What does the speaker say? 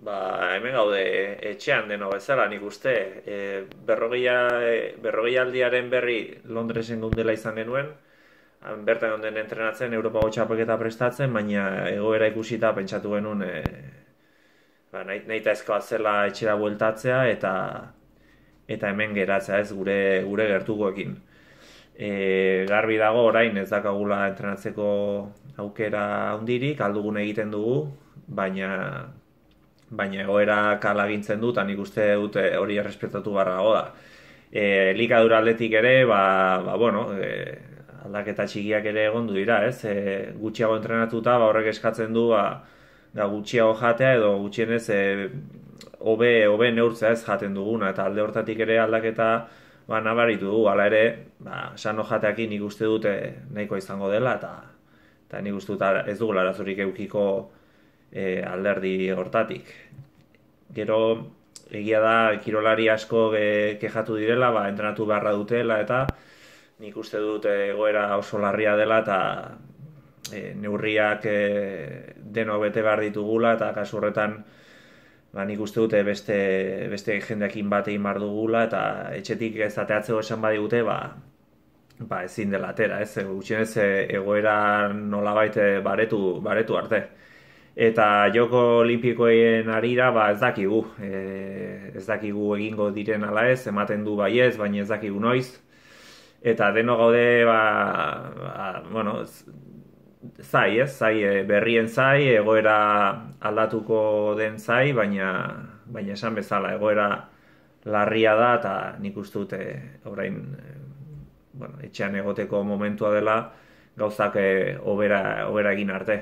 Hemen gaude etxean deno bezala nik uste. Berrogei aldiaren berri Londresen gundela izan genuen. Bertan onden entrenatzen, Europako txapelketa prestatzen, baina egoera ikusita pentsatu genuen nahita ezkoa zela etxera bueltatzea eta hemen geratzea ez gure gertukoekin. Garbi dago orain ez dakagula entrenatzeko aukera handirik, aldugun egiten dugu, baina egoera kalagintzen dut, eta nik uste dut hori errespetatu barra dago da. Elikadura aldetik ere, aldaketa txikiak ere egondu dira, ez? Gutxiago entrenatuta, horrek eskatzen du, gutxiago jatea edo gutxienez hobe neurtzea ez jaten duguna, eta alde hortatik ere aldaketa nabaritu dugu, hala ere, sano jateakin nik uste dut nahiko izango dela, eta nik uste dut ez dugula arazorik eukiko alderdi hortatik. Gero, egia da, kirolari asko kexatu direla, entrenatu beharra dutela, eta nik uste dut egoera oso larria dela, eta neurriak deno bete behar ditugula, eta kasu horretan nik uste dute beste jendeakin bat egin behar dugula, eta etxetik ez ateatzeko esan badigute, ezin dela atera, ez? Gutxienez egoera nolabait baretu arte. Eta joko olimpikoen arira ez dakigu. Ez dakigu egingo diren ala ez, ematen du baiez, baina ez dakigu noiz. Eta deno gaude, berrien zai, egoera aldatuko den zai, baina esan bezala, egoera larria da, eta nik uste dute orain etxean egoteko momentua dela gauzak hobera egin arte.